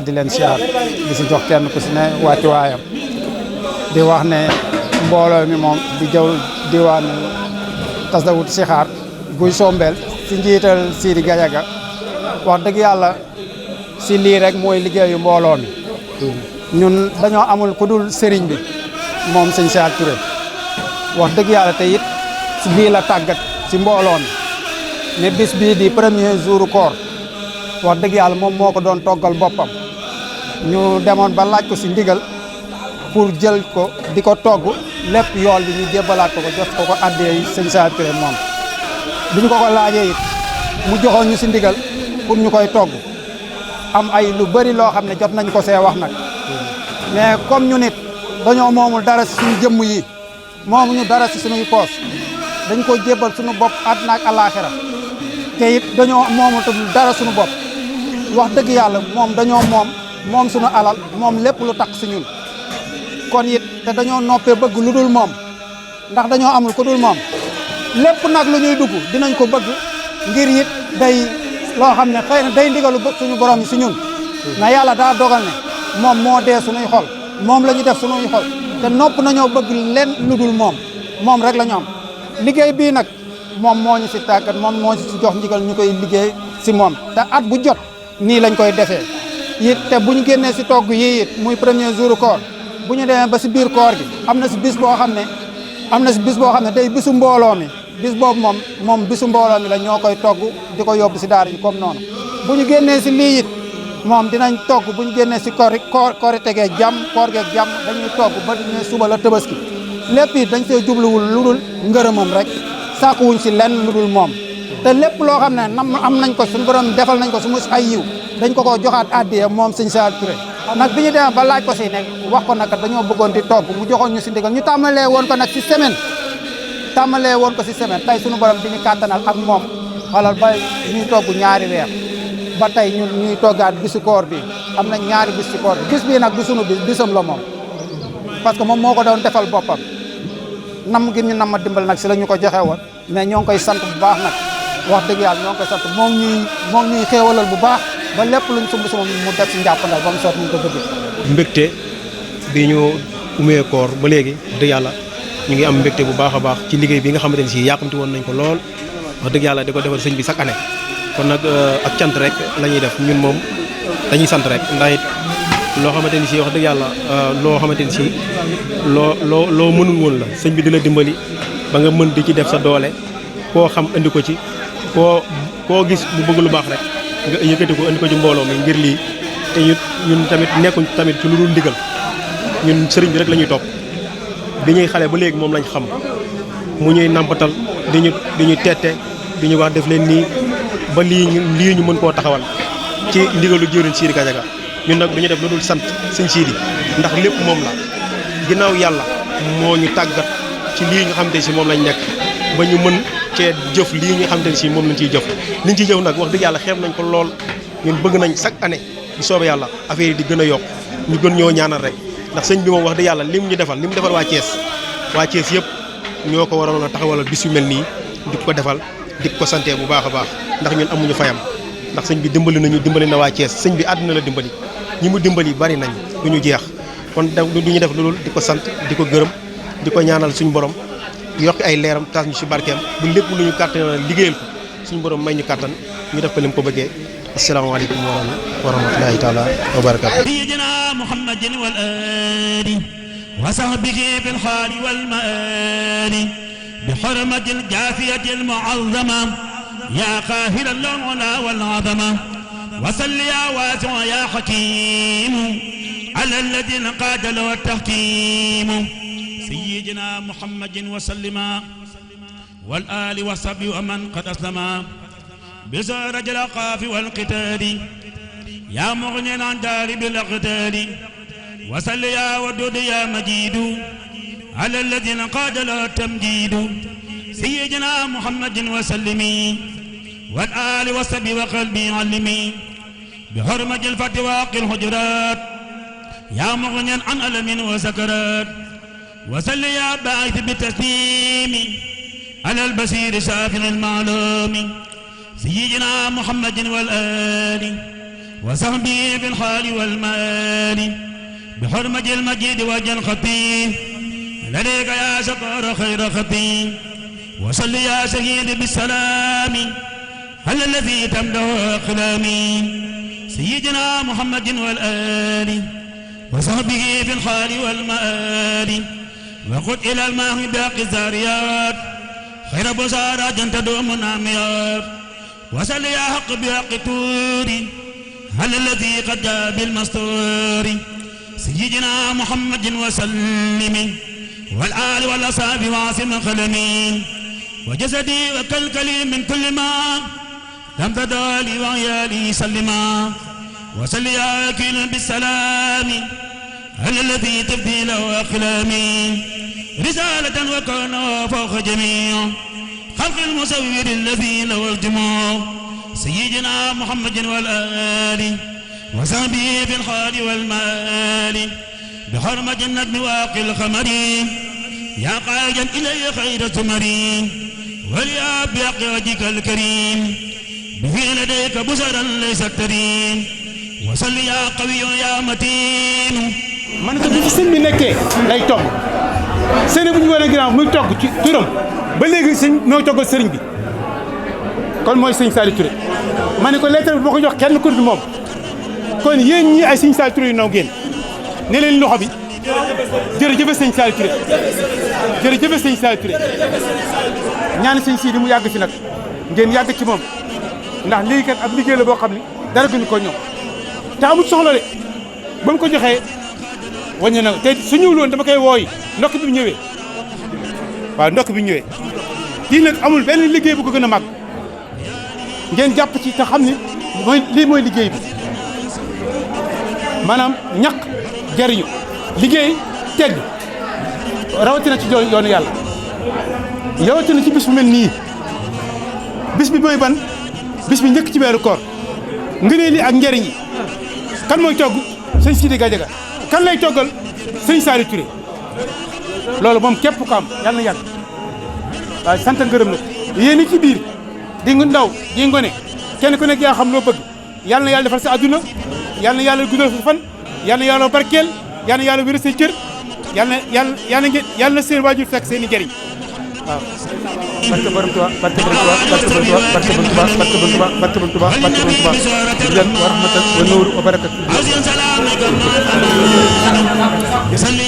di leen siyaar di si jox kenn ku si ne wàccu waayam di wax ne mbooloo mi moom di jëw diwaan tasawut sixaar guy sombeel si njiital Sidi Gajaga wax dëgg yàlla si lii rek mooy liggéeyu mbooloo mi ñun dañoo amul ku dul sëriñ bi moom sëñ Cheikh Touré wax dëgg yàlla te it si bii la tàggat si mbooloo mi ne bis bii di premier jour koor wax dëgg yàlla moom moo ko doon toggal boppam ñu demoon ba laaj ko si ndigal pour jël ko di ko togg lépp yool bi ñu jébbalaat ko jox ko addee sëñ Cheikh Touré moom biñ ko laajee it mu joxoon ñu si ndigal pour ñu koy togg am ay lu bëri loo xam ne jot nañ ko see wax nag mais comme ñu nit dañoo moomul dara si suñu jëmm yi moomuñu dara si suñuy poos dañ ko jébbal suñu bopp àddina ak àllaaxira te it dañoo moomul dara suñu bopp wax dëgg yàlla moom dañoo moom suñu alal moom lépp lu tax si ñun kon it te dañoo noppee bëgg lu dul moom ndax dañoo amul ku dul moom lépp nag lu ñuy dugg dinañ ko bëgg ngir it day loo xam ne xëy na day ndigalu suñu borom yi si ñun na yàlla daa dogal ne moom moo dee suñuy xol moom la ñu def suñuy xol te nopp nañoo bëgg leen lu dul moom rek la ñu am liggéey bii nag moom moo ñu si tàggat moom moo si jox ndigal ñu koy liggéey si moom te at bu jot nii lañ koy defee it te bu ñu génnee si togg yii it muy premier jour koor bu ñu demee ba si biir koor gi am na si bis boo xam ne day bisu mbooloo mi bis boobu moom bisu mbooloo mi la ñoo koy togg di ko yóbbu si daara ji comme noonu bu ñu génnee si lii it moom dinañ togg bu ñu génnee si koori tegee jàmm koor geeg jàmm dañuy togg ba ne suba la Tabaski lépp it dañ see jubluwul lu dul ngërëmam rek sàkkuwuñ si lenn lu dul moom te lépp loo xam ne am nañ ko suñu borom defal nañ ko su mus ay yiw dañ ko joxaat addiya moom sëñ Cheikh Touré nag bi ñu demee ba laaj ko si nekk wax ko nag dañoo bëggoon di togg mu joxoon ñu si ndigal ñu tàmmalee woon ko nag si semaine tey suñu borom di ñu kàttanal ak moom xoolal ba ñuy togg ñaari weer ba tey ñun ñuy toggaat bisu koor bi am na ñaari bis si koor bi bis bii nag du sunu bisam la moom parce que moom moo ko doon defal boppam nam gi ñu nam ma dimbal nag si la ñu ko joxe woon mais ñoo ngi koy sant bu baax nag wax dëgg yàlla ñoo ngi koy sant moom ñuy xéewalal bu baax ba lépp luñ sumb si moom mu def si njàppandal ba mu soot ñu ko bëgg mbégte bi ñu umee koor ba léegi dëgg yàlla ñu ngi am mbégte bu baax a baax ci liggéey bi nga xamante ne si yàkkamti woon nañ ko lool wax dëgg yàlla di ko defal sëñ bi chaque année kon nag ak cant rek la ñuy def ñun moom dañuy sant rek ndax it loo xamante ni si wax dëgg yàlla loo xamante ni si loo mënul woon la sëñ bi di la dimbali ba nga mën di ci def sa doole koo xam indi ko ci koo gis bu bëgg lu baax rek nga yëkkati ko indi ko ci mbooloo mi ngir lii te ñun tamit nekkuñ tamit ci lu dul ndigal ñun sëriñ bi rek la ñuy topp bi ñuy xale ba léegi moom lañ xam mu ñuy nampatal di ñu tette di ñu wax def leen nii ba lii ñu mën koo taxawal ci ndigalu jëwriñ Sidi Gajaga ñun nag duñu def lu dul sant sëñ Sidi ndax lépp moom la ginnaaw yàlla moo ñu tàggat ci lii nga xamante ne si moom lañ nekk ba ñu mën cee jëf lii nga xamante ne si moom lañ ciy jëf liñ ciy jëf nag wax dëgg yàlla xeeb nañ ko lool ñun bëgg nañ chaque année bu soobee yàlla affaire yi di gën a yokk ñu gën ñoo ñaanal rek ndax sëñ bi moom wax dëgg yàlla lim ñu defal waa Thiès yëpp ñoo ko waroon a taxawalal bis yu mel nii di ko defal di ko sante bu baax a baax ndax ñun amuñu fayam ndax sëñ bi dimbali na waa Thiès sëñ bi àdduna la dimbali ñi mu dimbali bari nañ du ñu jeex kon du ñu def lu dul di ko sant di ko gërëm di ko ñaanal suñu borom yokki ay leeram taas ñu si barkeem bu lépp lu ñu kàttan liggéeyal ko suñu borom may ñu kàttan ñu def ko lim ko bëggee asalaamaaleykum wa rahmatulahi taala wa barakaatu sayyidina muhammadin wal ali wa sahbihi bil hali wal maali bi hurmatil jaafiyatil mu'azzama ya qaahiral ula wal azama wa salli ya waasi'u ya hakiim ala alladhina qaada lahu at-tahkiim sayyidina muhammadin wa sallima wal ali wa sahbihi wa man qad aslama بزرج الأقاف والقتال يا مغنيا عن دارب الأقتال وصل يا ودود يا مجيد على الذين قاد له التمجيد سيدنا محمد وسلمي والآل وصحبه وقلبي علمي بحرمة الفتح واقي الحجرات يا مغنيا عن ألم وسكرات وصل يا باعث بالتسليم على البصير سافن المعلوم سيدنا محمد والآل وصحبه بالحال والمال بحرمة المجيد وجه الخطيب لديك يا شكر خير خطيب وصل يا شهيد بالسلام هل الذي تمده أقلامي سيدنا محمد والآل وصحبه في الحال والمآل وقد إلى الماء باقي الزاريات خير بشارات تدوم ناميات وصل يا حق بحق توري هل الذي قد جاء بالمستور سيدنا محمد وسلم والآل والأصحاب وعاصم خلمين وجسدي وكالكلي من كل ما لم تدالي وعيالي سلما وسل يا أكيل بالسلام هل الذي تبدي له أقلامي رسالة وكان فوق جميع خلق المصور الذي له الجموع سيدنا محمد والآل وصحبه في الحال والمال بحرمة النجم واقي الخمر يا قائدا إلي خير ثمرين وليا بحق وجهك الكريم به لديك بشرا ليس ترين وصل يا قوي يا متين man ko bi fi sëñ bi nekkee lay togg sëñ bu ñu war a ginnaaw muy togg ci turam ba léegi sëñ ñoo toggal sëriñ bi kon mooy sëñ Saliou Touré ma ne ko lettre bi boo ko jox kenn ku dul moom kon yéen ñi ay sëñ Saliou Touré yu naw ngeen ne leen loxo bi jërëjëf sëñ Saliou Touré jërëjëf sëñ Saliou Touré ñaan sëñ Sidi mu yàgg fi nag ngeen yàgg ci moom ndax lii kat ab liggéey la boo xam ne dara gënu ko ñoom te amul soxla de ba mu ko joxee wàññi na te su ñëwul woon dama koy wooyi ndokk bi ñëwee waaw ndokk bi ñëwee kii nag amul benn liggéey bu ko gën a màgg ngeen jàpp ci te xam ni lii mooy liggéey bi maanaam ñaq jariñu liggéey tedd rawatina ci yoonu yàlla rawatina ci bis bu mel nii bis bi mooy ban bis bi njëkk ci weeru koor ngëneel li ak njariñ yi kan mooy togg sëñ Sidi Gadiaga kan lay toggal sëñ Saliou Touré loolu moom képp ko am yàlla na yàgg waaye sant ngërëm nag yéen ci biir di nga ndaw di ngone kenn ku nekk yaa xam loo bëgg yàlla na yàlla defal sa adduna yàlla na yàlla guddal sa fan yàlla na yàlla barkeel yàlla na yàlla wér say cër yàlla na seen waajur fekk seen i njëriñ waaw barke borom Tuubaa barke borom Tuubaa barke borom Tuubaa barke borom Tuubaa barke borom Tuubaa barke borom Tuubaa barke borom Tuubaa wa rahmatan wa nuur wa barakatuh